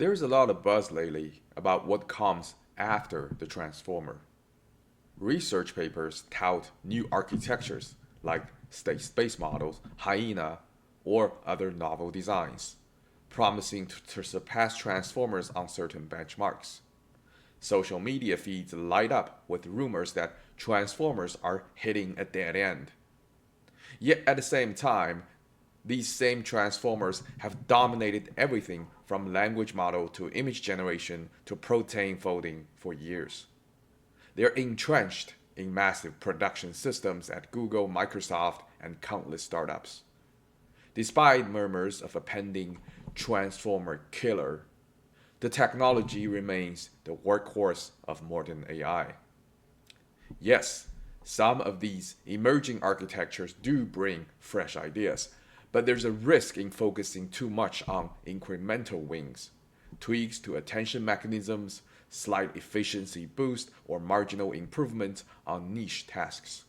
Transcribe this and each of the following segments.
There's a lot of buzz lately about what comes after the transformer. Research papers tout new architectures like state space models, Hyena, or other novel designs, promising to surpass transformers on certain benchmarks. Social media feeds light up with rumors that transformers are hitting a dead end. Yet at the same time, these same transformers have dominated everything from language model to image generation to protein folding for years. They're entrenched in massive production systems at Google, Microsoft, and countless startups. Despite murmurs of a pending transformer killer, the technology remains the workhorse of modern AI. Yes, some of these emerging architectures do bring fresh ideas, but there's a risk in focusing too much on incremental wins, tweaks to attention mechanisms, slight efficiency boost, or marginal improvements on niche tasks.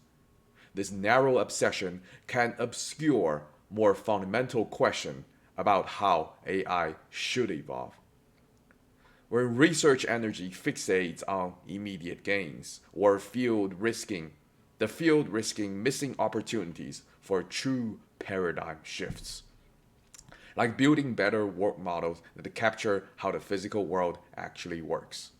This narrow obsession can obscure more fundamental questions about how AI should evolve. When research energy fixates on immediate gains or the field risking missing opportunities for true paradigm shifts, like building better work models that capture how the physical world actually works.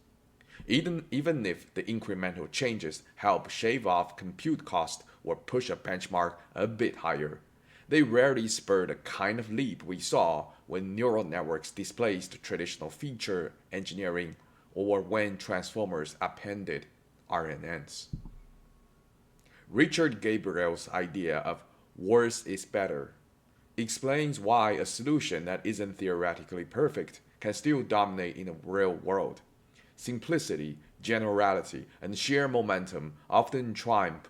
Even if the incremental changes help shave off compute cost or push a benchmark a bit higher, they rarely spur the kind of leap we saw when neural networks displaced traditional feature engineering or when transformers appended RNNs. Richard Gabriel's idea of worse is better explains why a solution that isn't theoretically perfect can still dominate in the real world. Simplicity, generality, and sheer momentum often trump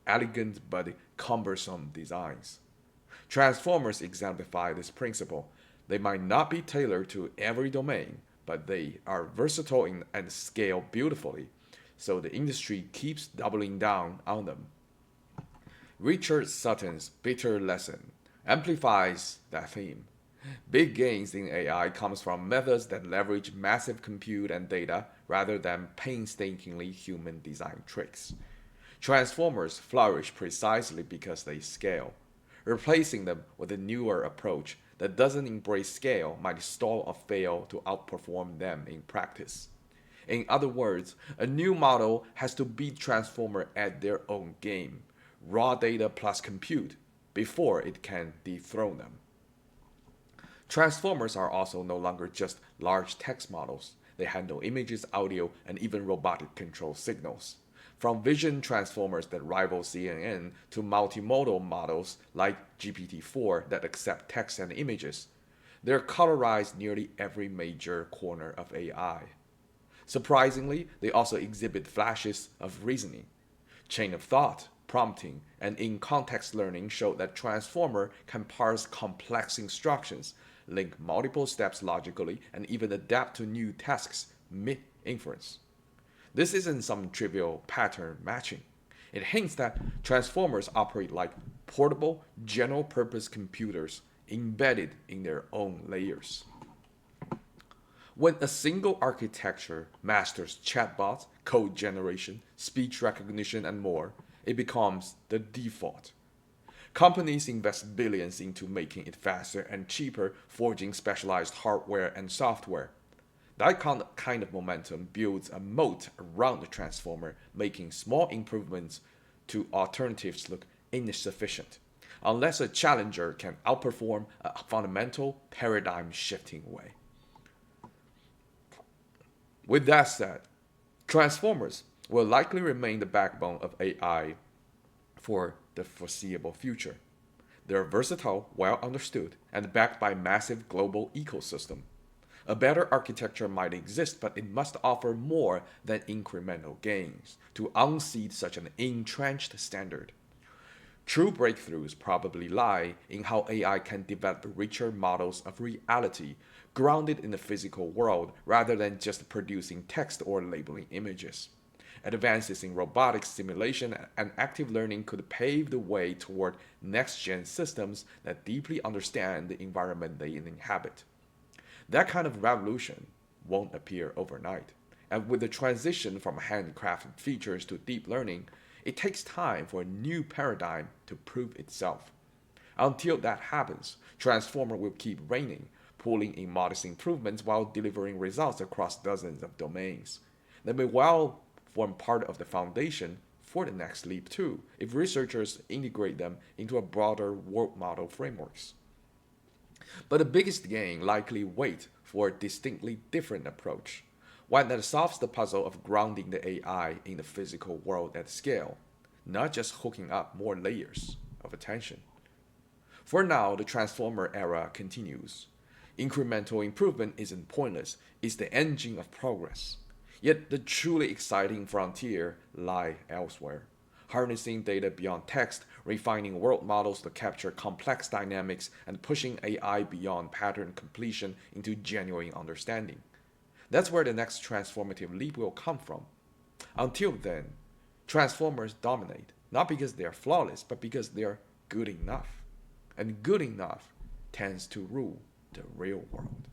elegant but cumbersome designs. Transformers exemplify this principle. They might not be tailored to every domain, but they are versatile and scale beautifully, so the industry keeps doubling down on them. Richard Sutton's bitter lesson amplifies that theme. Big gains in AI comes from methods that leverage massive compute and data rather than painstakingly human design tricks. Transformers flourish precisely because they scale. Replacing them with a newer approach that doesn't embrace scale might stall or fail to outperform them in practice. In other words, a new model has to beat Transformer at their own game, raw data plus compute, before it can dethrone them. Transformers are also no longer just large text models. They handle images, audio, and even robotic control signals. From vision transformers that rival CNN to multimodal models like GPT-4 that accept text and images, they're colorized nearly every major corner of AI. Surprisingly, they also exhibit flashes of reasoning. Chain of thought, prompting, and in context learning show that Transformer can parse complex instructions, link multiple steps logically, and even adapt to new tasks mid inference. This isn't some trivial pattern matching. It hints that transformers operate like portable, general purpose computers embedded in their own layers. When a single architecture masters chatbots, code generation, speech recognition, and more, it becomes the default. Companies invest billions into making it faster and cheaper, forging specialized hardware and software. That kind of momentum builds a moat around the transformer, making small improvements to alternatives look insufficient, unless a challenger can outperform a fundamental paradigm shifting way. With that said, transformers will likely remain the backbone of AI for the foreseeable future. They're versatile, well understood, and backed by a massive global ecosystem. A better architecture might exist, but it must offer more than incremental gains to unseat such an entrenched standard. True breakthroughs probably lie in how AI can develop richer models of reality grounded in the physical world rather than just producing text or labeling images. Advances in robotics simulation and active learning could pave the way toward next gen systems that deeply understand the environment they inhabit. That kind of revolution won't appear overnight. And with the transition from handcrafted features to deep learning, it takes time for a new paradigm to prove itself. Until that happens, Transformer will keep reigning, pulling in modest improvements while delivering results across dozens of domains. They may well form part of the foundation for the next leap too, if researchers integrate them into a broader world model frameworks. But the biggest gain likely waits for a distinctly different approach, one that solves the puzzle of grounding the AI in the physical world at scale, not just hooking up more layers of attention. For now, the transformer era continues. Incremental improvement isn't pointless, it's the engine of progress. Yet the truly exciting frontier lie elsewhere. Harnessing data beyond text, refining world models to capture complex dynamics, and pushing AI beyond pattern completion into genuine understanding. That's where the next transformative leap will come from. Until then, transformers dominate, not because they're flawless, but because they're good enough. And good enough tends to rule the real world.